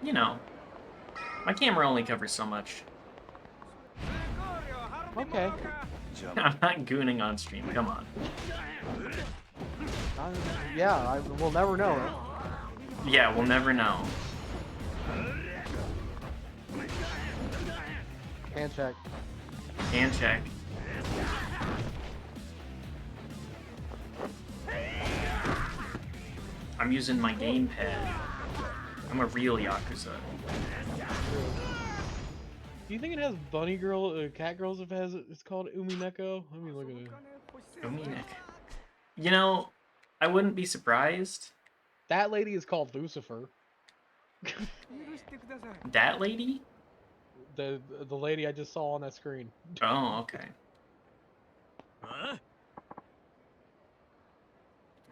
You know, my camera only covers so much. Okay. I'm not gooning on stream, come on. Yeah, we'll never know. Yeah, we'll never know. Hand check. Hand check. I'm using my gamepad. I'm a real Yakuza. Do you think it has bunny girl, cat girls? If it has, it's called Umineko. Let me look at it. Dominic. You know, I wouldn't be surprised. That lady is called Lucifer. That lady? The lady I just saw on that screen. Oh, okay.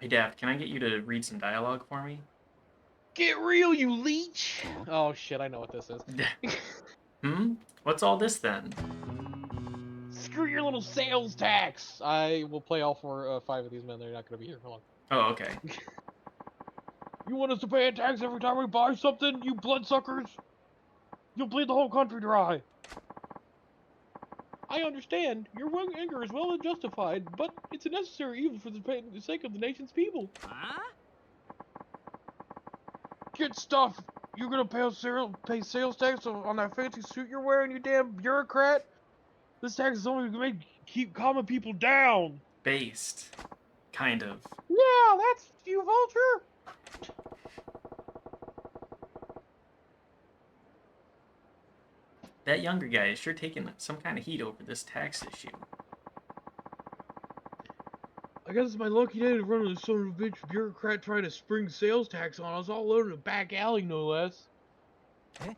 Hey, Daft, can I get you to read some dialogue for me? Get real, you leech! Oh shit, I know what this is. Hmm? What's all this then? Screw your little sales tax! I will play all 5 of these men. They're not gonna be here. Hold on. Oh, okay. You want us to pay a tax every time we buy something, you bloodsuckers? You'll bleed the whole country dry. I understand. Your anger is well and justified, but it's a necessary evil for the sake of the nation's people. Huh? Get stuff! You're gonna pay sales tax on that fancy suit you're wearing, you damn bureaucrat? This tax is only gonna keep common people down. Based. Kind of. Yeah, that's you, Vulture. That younger guy is sure taking some kind of heat over this tax issue. I guess it's my lucky day to run into some of a bitch bureaucrat trying to spring sales tax on us all alone in a back alley, no less. Eh?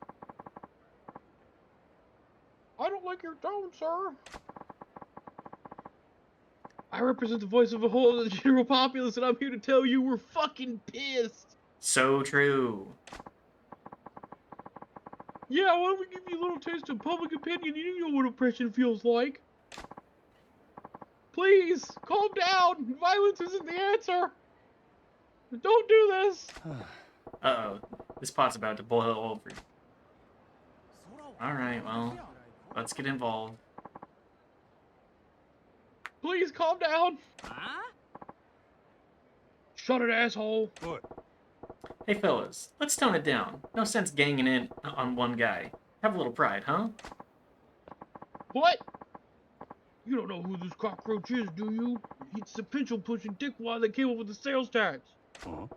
I don't like your tone, sir. I represent the voice of a whole of the general populace, and I'm here to tell you we're fucking pissed. So true. Yeah, why don't we give you a little taste of public opinion? You know what oppression feels like. Please, calm down. Violence isn't the answer. Don't do this. Uh-oh. This pot's about to boil over. Alright, well, let's get involved. Please, calm down. Huh? Shut it, asshole. Good. Hey, fellas, let's tone it down. No sense ganging in on one guy. Have a little pride, huh? What? You don't know who this cockroach is, do you? It's the pencil-pushing dickwad that came up with the sales tax. Huh?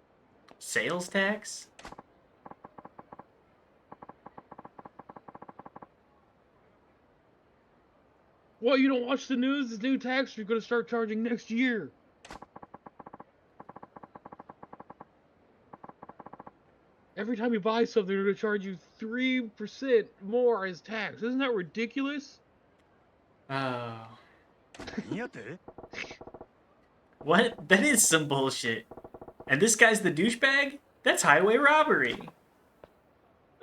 Sales tax? Well, you don't watch the news? This new tax you're gonna start charging next year. Every time you buy something, they're gonna charge you 3% more as tax. Isn't that ridiculous? Oh. 何やって? What? That is some bullshit. And this guy's the douchebag? That's highway robbery.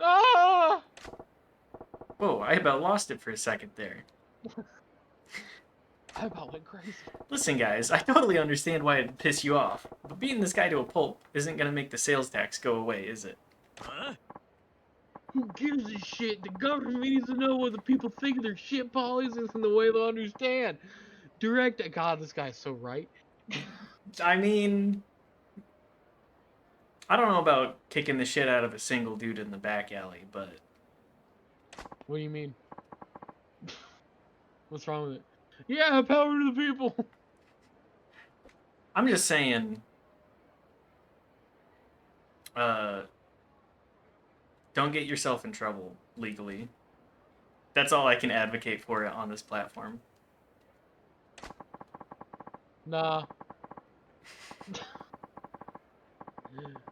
Ah! Whoa, I about lost it for a second there. I about went crazy. Listen, guys, I totally understand why it'd piss you off, but beating this guy to a pulp isn't gonna make the sales tax go away, is it? Huh? Who gives a shit? The government needs to know what the people think of their shit policies and the way they'll understand. God, this guy's so right. I mean, I don't know about kicking the shit out of a single dude in the back alley, but... What do you mean? What's wrong with it? Yeah, power to the people. I'm just saying... don't get yourself in trouble legally. That's all I can advocate for on this platform. Nah.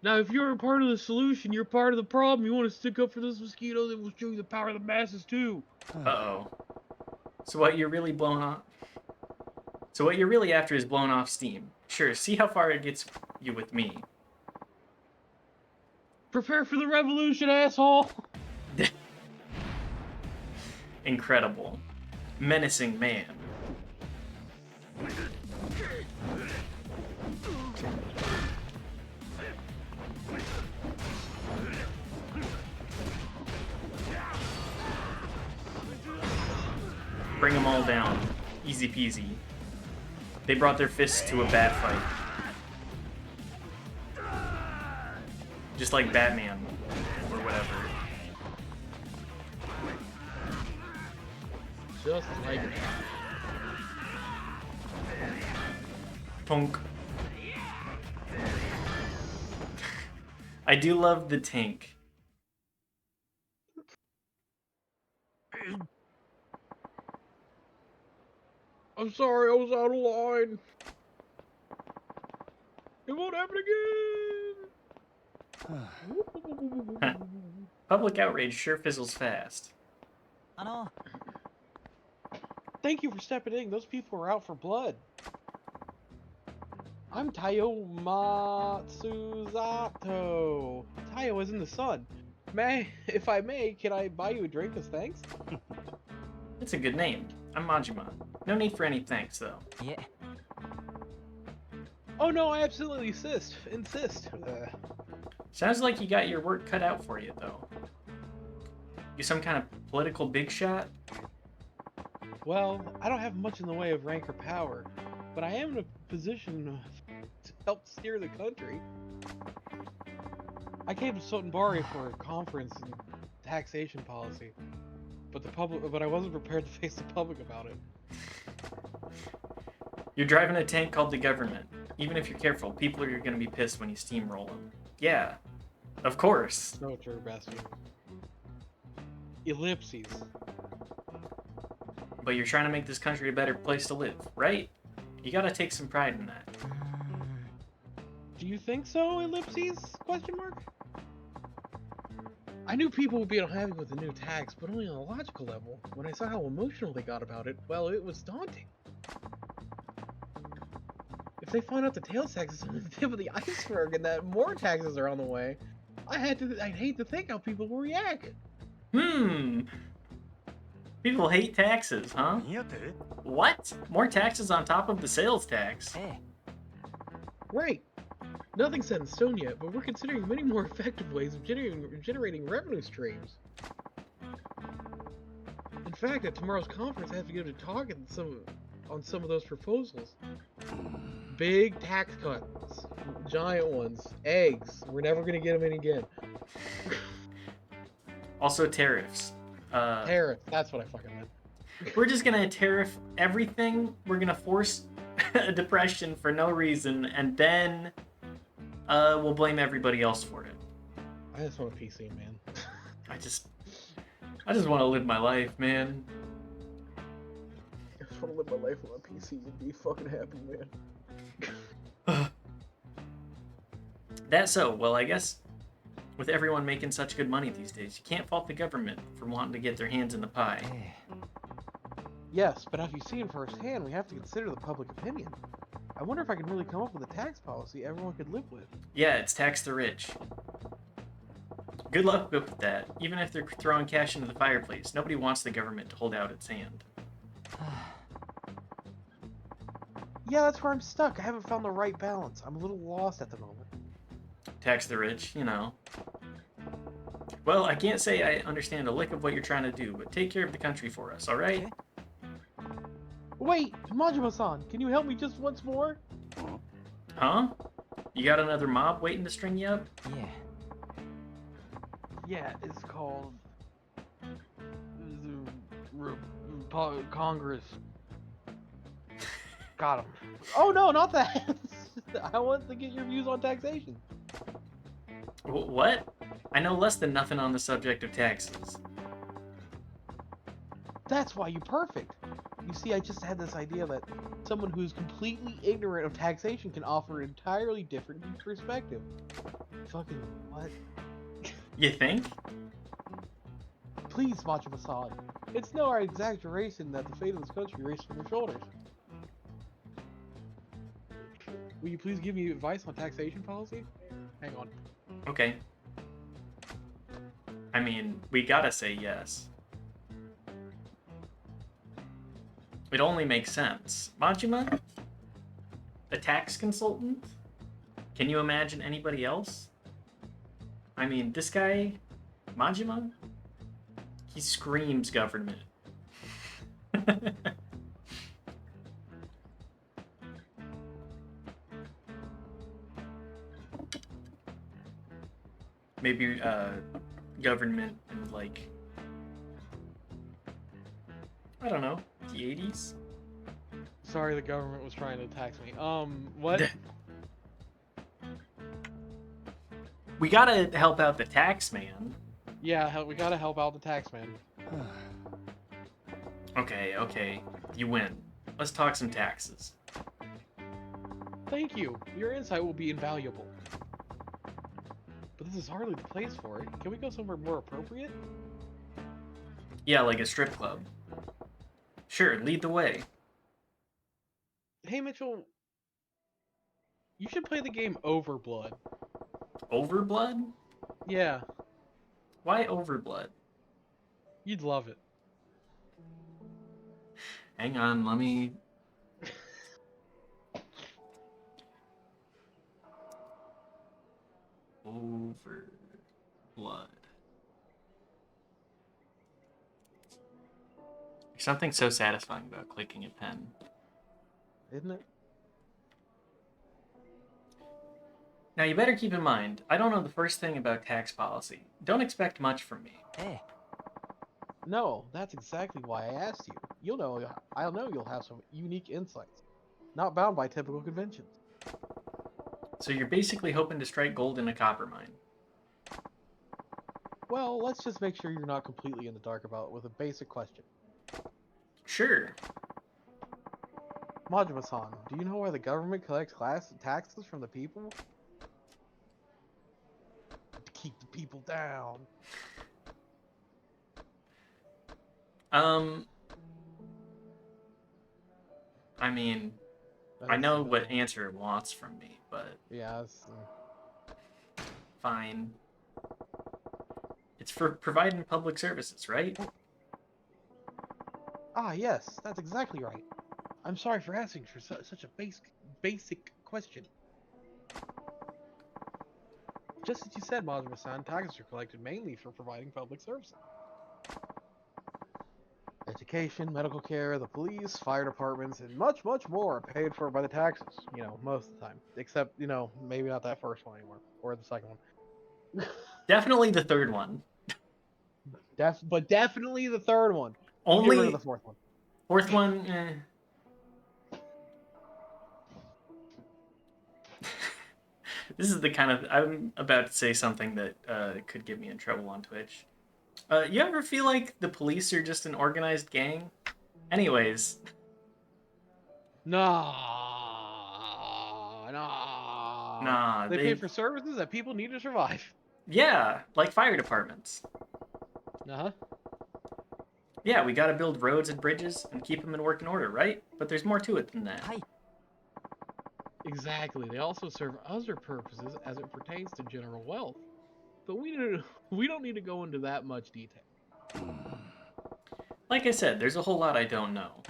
Now, if you're a part of the solution, you're part of the problem. You want to stick up for this mosquito that will show you the power of the masses, too. Uh-oh. So what you're really blowing off... So what you're really after is blowing off steam. Sure, see how far it gets you with me. Prepare for the revolution, asshole! Incredible. Menacing man. Bring them all down. Easy peasy. They brought their fists to a bat fight. Just like Batman, or whatever. Just like Tonk. I do love the tank. I'm sorry, I was out of line. It won't happen again. Public outrage sure fizzles fast. Thank you for stepping in. Those people were out for blood. I'm Tayo Matsuzato. Tayo is in the sun. If I may, can I buy you a drink as thanks? It's a good name. I'm Majima. No need for any thanks, though. Yeah. Oh no, I absolutely insist. Sounds like you got your work cut out for you, though. You some kind of political big shot? Well, I don't have much in the way of rank or power, but I am in a position to help steer the country. I came to Sotenbari for a conference in taxation policy, but I wasn't prepared to face the public about it. You're driving a tank called the government. Even if you're careful, people are gonna be pissed when you steamroll them. Yeah, of course. No, true, Bastion. Ellipses. But you're trying to make this country a better place to live, right? You gotta take some pride in that. Do you think so, ellipses? Question mark? I knew people would be unhappy with the new tax, but only on a logical level. When I saw how emotional they got about it, well, it was daunting. If they find out the tails tax is only the tip of the iceberg and that more taxes are on the way, I'd hate to think how people will react. People hate taxes, huh? 何やって What? More taxes on top of the sales tax? え Right. Nothing's set in stone yet, but we're considering many more effective ways of generating revenue streams. In fact, at tomorrow's conference, I have to go to talk on some of those proposals. Big tax cuts, giant ones, eggs. We're never gonna get them in again. Also tariffs. Tariff. That's what I fucking meant. We're just gonna tariff everything. We're gonna force a depression for no reason, and then we'll blame everybody else for it. I just want a PC, man. I just want to live my life, man. I just want to live my life on a PC and be fucking happy, man. That's so. Well, I guess with everyone making such good money these days, you can't fault the government for wanting to get their hands in the pie. え Yes, but as you've seen firsthand, we have to consider the public opinion. I wonder if I can really come up with a tax policy everyone could live with. Yeah, it's tax the rich. Good luck with that. Even if they're throwing cash into the fireplace, nobody wants the government to hold out its hand. Yeah, that's where I'm stuck. I haven't found the right balance. I'm a little lost at the moment. Tax the rich, you know. Well, I can't say I understand a lick of what you're trying to do, but take care of the country for us, alright? Okay. Wait, Majima-san, can you help me just once more? Huh? You got another mob waiting to string you up? いえ Yeah, it's called Congress. Got him. Oh no, not that. I want to get your views on taxation. What? I know less than nothing on the subject of taxes. That's why you're perfect. You see, I just had this idea that someone who's completely ignorant of taxation can offer an entirely different perspective. Fucking what? You think? Please, Majima-san. It's no exaggeration that the fate of this country rests on your shoulders. Will you please give me advice on taxation policy? Hang on. Okay. I mean, we gotta say yes. It only makes sense. Majima? A tax consultant? Can you imagine anybody else? I mean, this guy, Majima, he screams government. Maybe government in like I don't know, the 80s. Sorry, the government was trying to tax me. What? We gotta help out the tax man. Yeah, we gotta help out the tax man. Okay, you win. Let's talk some taxes. Thank you. Your insight will be invaluable. But this is hardly the place for it. Can we go somewhere more appropriate? Yeah, like a strip club. Sure, lead the way. Hey, Mitchell. You should play the game Overblood. Overblood? Yeah, Why Overblood? you'd love it. Hang on, let me. Overblood. There's something so satisfying about clicking a pen. Isn't it? Now, you better keep in mind, I don't know the first thing about tax policy. Don't expect much from me. ええ No, that's exactly why I asked you. I'll know you'll have some unique insights, not bound by typical conventions. So you're basically hoping to strike gold in a copper mine. Well, let's just make sure you're not completely in the dark about it with a basic question. Sure. Majima-san, do you know why the government collects taxes from the people? To keep the people down. I mean, I That's know the what bill. answer it wants from me, but Yeah, fine. It's for providing public services, right? yes, that's exactly right. I'm sorry for asking for such a basic question. Just as you said, Majima-san, taxes are collected mainly for providing public services. Education, medical care, the police, fire departments, and much, much more are paid for by the taxes. Most of the time. Except, maybe not that first one anymore. Or the second one. Definitely the third one. But definitely the third one. We'll get rid of the Only fourth one. fourth one. This is the kind of I'm about to say something that could get me in trouble on Twitch. You ever feel like the police are just an organized gang? Anyways, Nah. nah, They pay for services that people need to survive. yeah, like fire departments. Uh-huh. Yeah, we gotta build roads and bridges and keep them in working order, right? But there's more to it than that. はい Exactly. They also serve other purposes as it pertains to general wealth. But we don't need to go into that much detail. Like I said, there's a whole lot I don't know.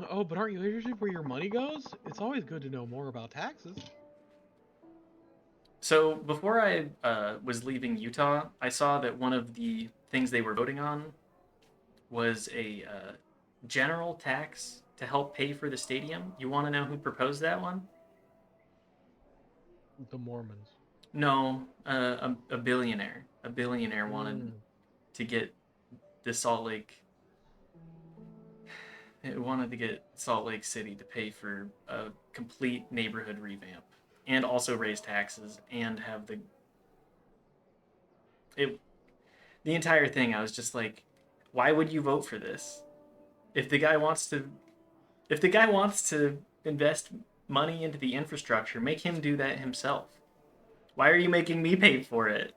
Oh, but aren't you interested where your money goes? It's always good to know more about taxes. So before I was leaving Utah, I saw that one of the things they were voting on was a general tax to help pay for the stadium. You want to know who proposed that one? The Mormons. No, a billionaire. A billionaire wanted to get the Salt Lake. It wanted to get Salt Lake City to pay for a complete neighborhood revamp, and also raise taxes and have it. The entire thing, I was just like, why would you vote for this? If the guy wants to, if the guy wants to invest money into the infrastructure, make him do that himself. Why are you making me pay for it?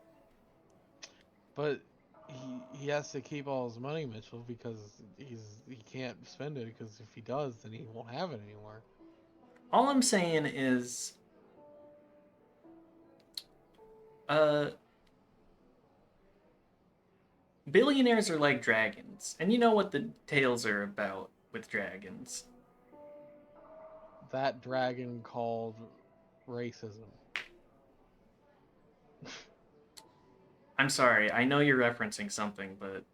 But he has to keep all his money, Mitchell, because he can't spend it because if he does, then he won't have it anymore. All I'm saying is, uh, billionaires are like dragons, and you know what the tales are about with dragons. That dragon called racism. I'm sorry, I know you're referencing something, but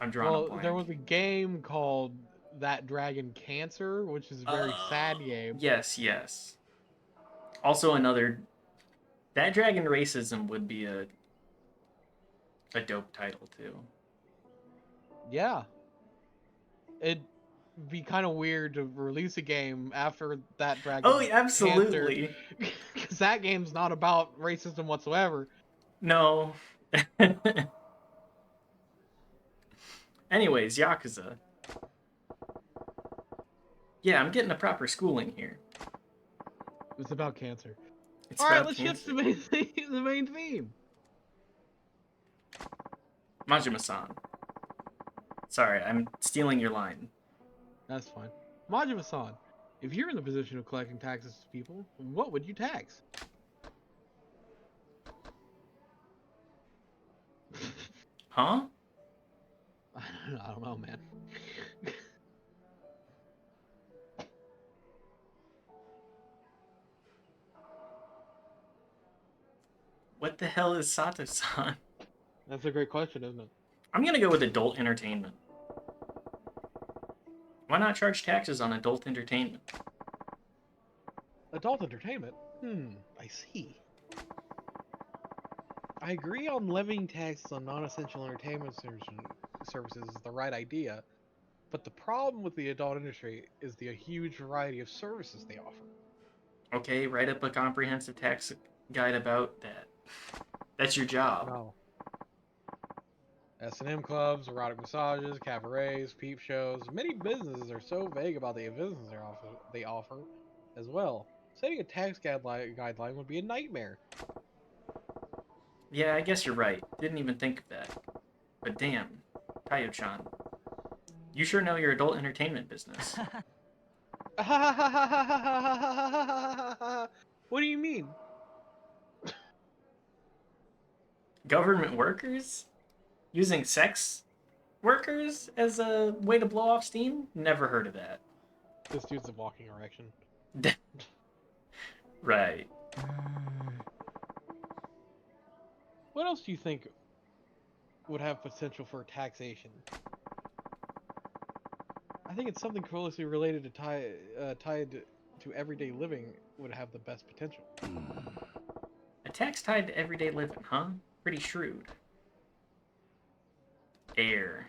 I'm drawing a Well, blank. there was a game called That Dragon Cancer, which is a very sad game. Yes. Also another... That Dragon Racism would be a dope title, too. Yeah. It'd be kind of weird to release a game after That Dragon Oh, Cancer. absolutely. Because that game's not about racism whatsoever. No. Anyways, Yakuza. Yeah, I'm getting a proper schooling here. It's about cancer. It's Alright, about let's shift cancer. to the main theme. Majima-san. Sorry, I'm stealing your line. That's fine. Majima-san, if you're in the position of collecting taxes to people, what would you tax? Huh? I don't know, man. What the hell is Sato-san? That's a great question, isn't it? I'm gonna go with adult entertainment. Why not charge taxes on adult entertainment? Adult entertainment? I see. I agree on levying taxes on non-essential entertainment services is the right idea, but the problem with the adult industry is the huge variety of services they offer. Okay, write up a comprehensive tax guide about that. That's your job. No. S&M clubs, erotic massages, cabarets, peep shows. Many businesses are so vague about the business they offer as well. Setting a tax guideline would be a nightmare. Yeah, I guess you're right. Didn't even think of that. But damn, Tayo-chan. You sure know your adult entertainment business. What do you mean? Government workers? Using sex workers as a way to blow off steam? Never heard of that. This dude's a walking erection. Right. What else do you think would have potential for taxation? I think it's something closely related to tied to everyday living would have the best potential. A tax tied to everyday living, huh? Pretty shrewd. Air.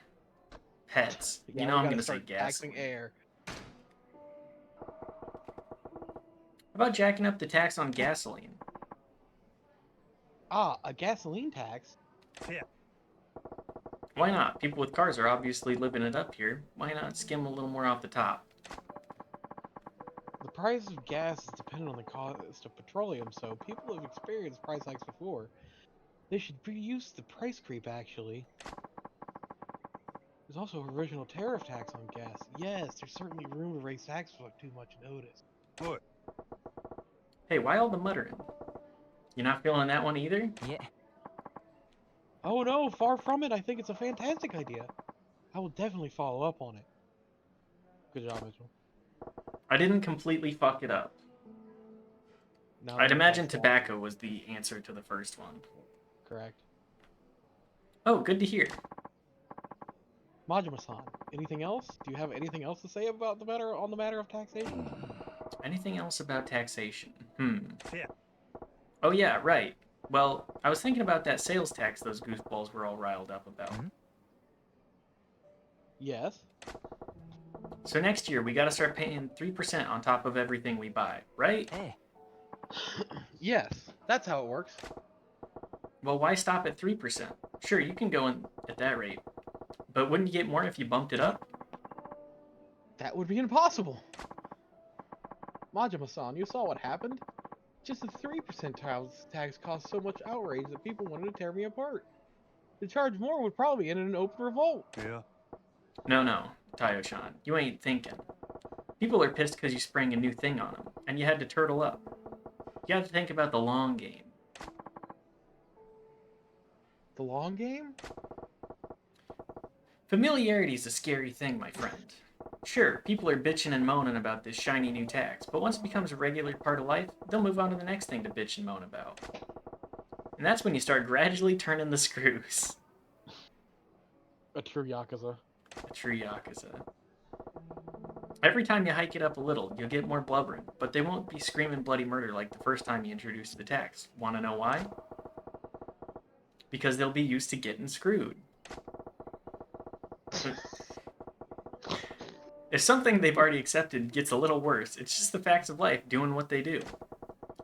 Pets. Yeah, You know we I'm gotta gonna say start gas. taxing air. How about jacking up the tax on gasoline? Ah, a gasoline tax? Why not? People with cars are obviously living it up here. Why not skim a little more off the top? The price of gas is dependent on the cost of petroleum, so people have experienced price hikes before. They should reuse the price creep, actually. There's also a original tariff tax on gas. Yes, there's certainly room to raise taxes without too much notice. What? Hey, why all the muttering? You not feeling that one either? Yeah. Oh no, far from it. I think it's a fantastic idea. I will definitely follow up on it. Good job, Mitchell. I didn't completely fuck it up. Now I'd that imagine that's tobacco was the answer to the first one. correct. Oh, good to hear. Majima-san, anything else? Do you have anything else to say about the matter of taxation? Anything else about taxation? Yeah. Oh yeah, right. Well, I was thinking about that sales tax those goofballs were all riled up about. Yes. So next year, we gotta start paying 3% on top of everything we buy, right? Hey. Yes, that's how it works. Well, why stop at 3%? Sure, you can go in at that rate. But wouldn't you get more if you bumped it up? That would be impossible. Majima-san, you saw what happened? Just a 3% tax caused so much outrage that people wanted to tear me apart. To charge more would probably end in an open revolt. Yeah. No, Tayo-chan, you ain't thinking. People are pissed because you sprang a new thing on them, and you had to turtle up. You have to think about the long game. The long game? Familiarity is a scary thing, my friend. Sure, people are bitching and moaning about this shiny new tax, but once it becomes a regular part of life, they'll move on to the next thing to bitch and moan about. And that's when you start gradually turning the screws. A true Yakuza. A true Yakuza. Every time you hike it up a little, you'll get more blubbering, but they won't be screaming bloody murder like the first time you introduce the tax. Want to know why? Because they'll be used to getting screwed. If something they've already accepted gets a little worse, it's just the facts of life doing what they do.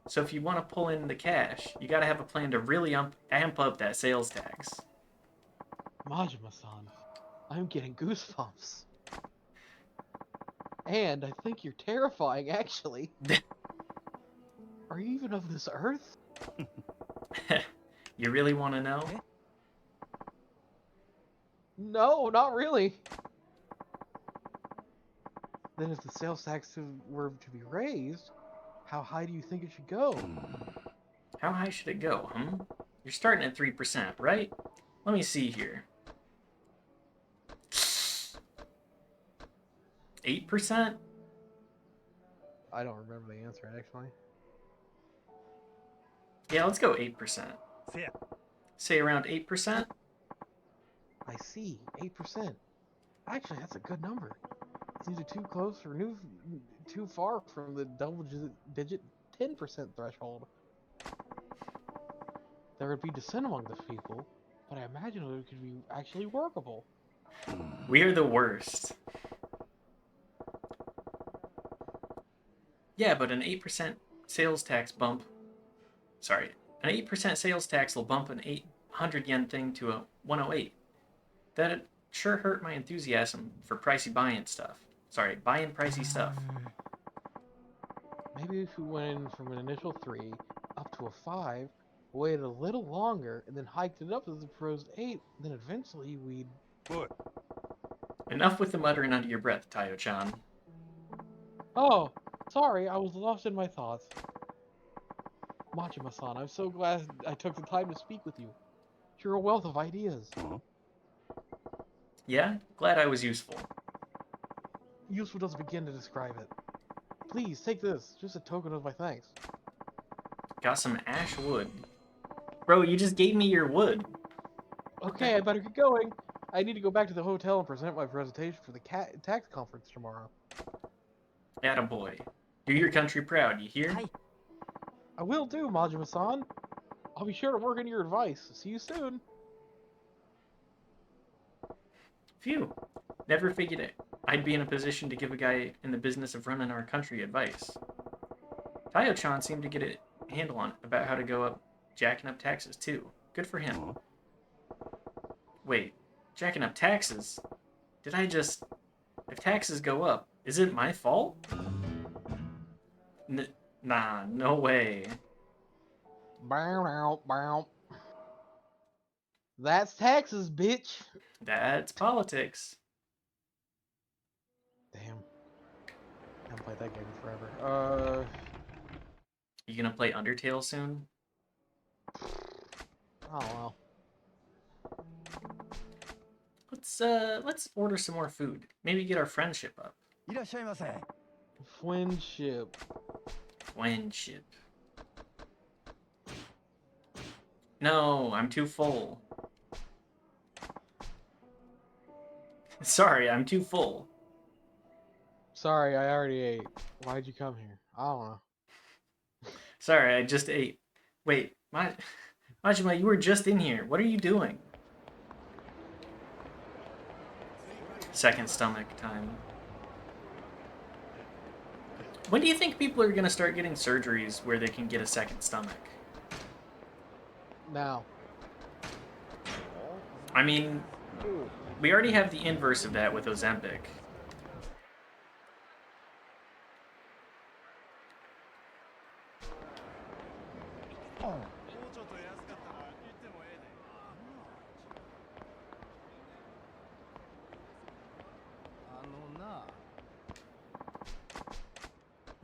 So if you want to pull in the cash, you gotta have a plan to really amp up that sales tax. Majima-san, I'm getting goosebumps. And I think you're terrifying, actually. Are you even of this earth? You really want to know? No, not really. Then if the sales tax were to be raised, how high do you think it should go? How high should it go, You're starting at 3%, right? Let me see here. 8%? I don't remember the answer, actually. Yeah, let's go 8%. せや Say around 8%? I see, 8%. Actually, that's a good number. It's neither too close or too far from the double-digit 10% threshold. There would be dissent among the people, but I imagine it could be actually workable. We are the worst. Yeah, but an 8% sales tax bump... Sorry. An 8% sales tax will bump an 800 yen thing to a 108. That'd sure hurt my enthusiasm for pricey buying stuff. Sorry, buying pricey stuff. Maybe if we went from an initial 3 up to a 5, waited a little longer, and then hiked it up to the proposed 8, then eventually we'd... おい Enough with the muttering under your breath, Tayo-chan. Oh, sorry, I was lost in my thoughts. Majima-san, I'm so glad I took the time to speak with you. You're a wealth of ideas. Yeah? Glad I was useful. Useful doesn't begin to describe it. Please, take this, just a token of my thanks. Got some ash wood. Bro, you just gave me your wood. Okay, I better get going. I need to go back to the hotel and present my presentation for the tax conference tomorrow. Attaboy. Do your country proud, you hear? I will do, Majima-san. I'll be sure to work on your advice. See you soon. Phew. Never figured it. I'd be in a position to give a guy in the business of running our country advice. Tayo-chan seemed to get a handle on it about how to go up jacking up taxes, too. Good for him. Wait, jacking up taxes? Did I just... If taxes go up, is it my fault? Nah, no way. Bow, bow. That's taxes, bitch. That's politics. Damn. I haven't played that game in forever. You gonna play Undertale soon? I don't know. Let's order some more food. Maybe get our friendship up. いらっしゃいませ Friendship. Friendship. No, I'm too full. Sorry, I'm too full. Sorry, I already ate. Why'd you come here? I don't know. Sorry, I just ate. Wait, Majima, you were just in here. What are you doing? Second stomach time. When do you think people are gonna start getting surgeries where they can get a second stomach? Now. I mean, we already have the inverse of that with Ozempic.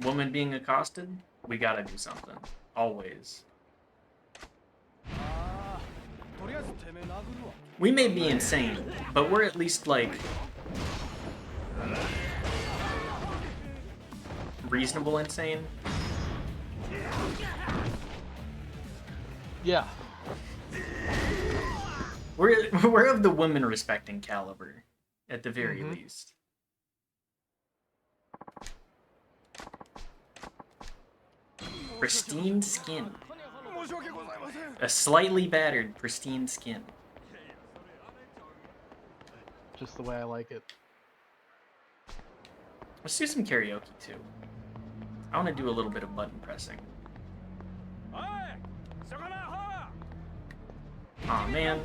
Woman being accosted? We gotta do something. Always. We may be insane, but we're at least, like, reasonable insane. Yeah. we're of the women respecting caliber, at the very least. Pristine skin. A slightly battered, pristine skin. Just the way I like it. Let's do some karaoke too. I want to do a little bit of button pressing. Aw, man.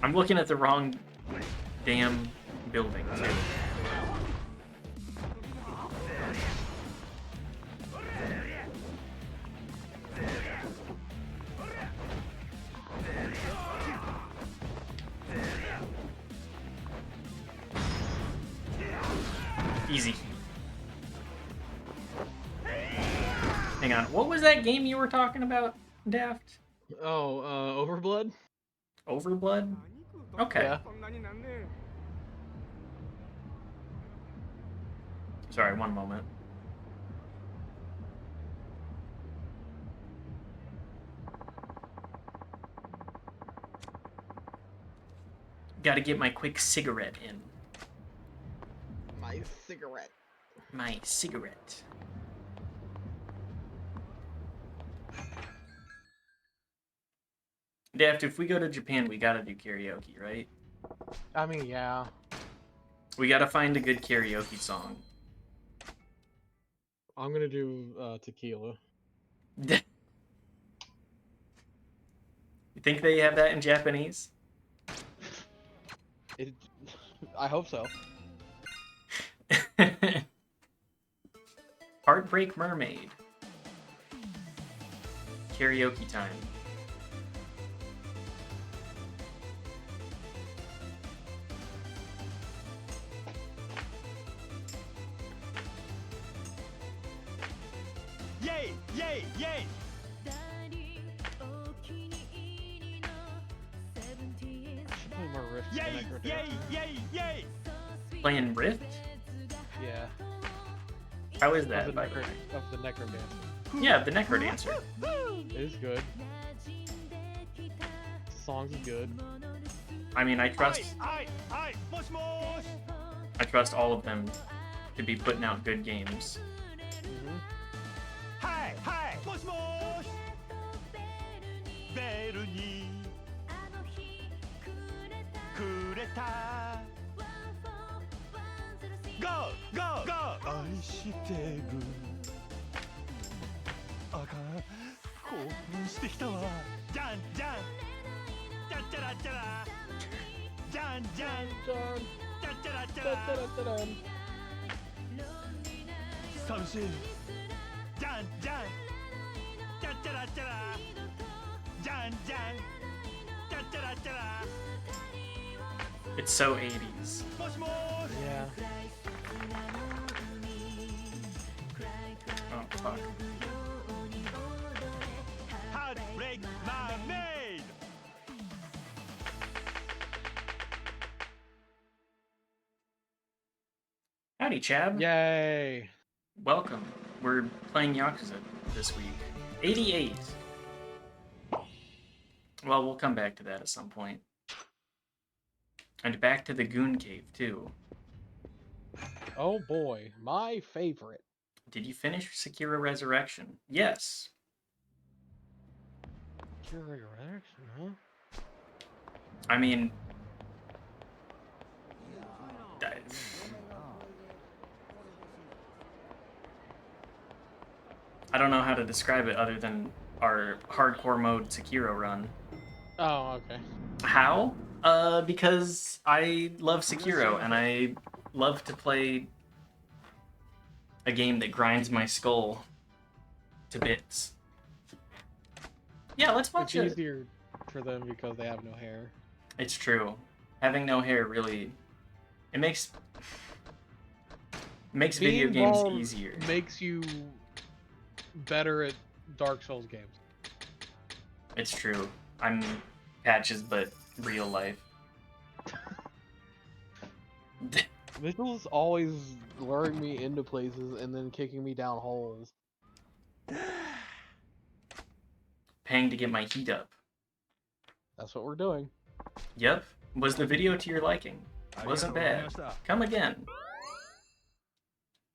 I'm looking at the wrong damn building too. Easy. Hang on, what was that game you were talking about, Daft? Oh, Overblood? Overblood? Okay. Yeah. Sorry, one moment. Gotta get my quick cigarette in. My cigarette. My cigarette. Daft, if we go to Japan, we gotta do karaoke, right? I mean, yeah. We gotta find a good karaoke song. I'm gonna do tequila. You think they have that in Japanese? It. I hope so. Heartbreak Mermaid. Karaoke time. Yay! Yay! Yay! Should play more Rift Yay! than Necro Yay! Dancer. Yay! Yay! Playing Rift? Yeah. How is Of that, the by the way? Necro Dancer. Yeah, the Necro Dancer. It is good. The song's good. I mean, I trust Mosh mosh! all of them to be putting out good games. Hi! Hi! Mosh mosh! ベルにくれた Go! Go! Go! 愛してるあかん興奮してきたわじゃんじゃんチャッチャラチャラじゃんじゃんチャッチャラチャラ寂しいじゃんじゃんチャッチャラチャラじゃんじゃんチャッチャラチャラ It's so 80s. もしもし Yeah. Oh, fuck. Heartbreak Mermaid! Howdy, Chab. Yay. Welcome. We're playing Yakuza this week. 88. Well, we'll come back to that at some point. And back to the Goon Cave, too. Oh boy, my favorite. Did you finish Sekiro Resurrection? Yes. Cure Resurrection, huh? I mean... I don't know how to describe it other than our hardcore mode Sekiro run. Oh, okay. How? Because I love Sekiro and I love to play a game that grinds my skull to bits. Yeah, let's watch It's it. easier for them because they have no hair. It's true. Having no hair really... It makes video Being games bald easier. makes you better at Dark Souls games. It's true. I'm Patches, but real life. Mitchell's always luring me into places and then kicking me down holes. Paying to get my heat up. That's what we're doing. Yep. Was the video to your liking? Wasn't bad. Come again.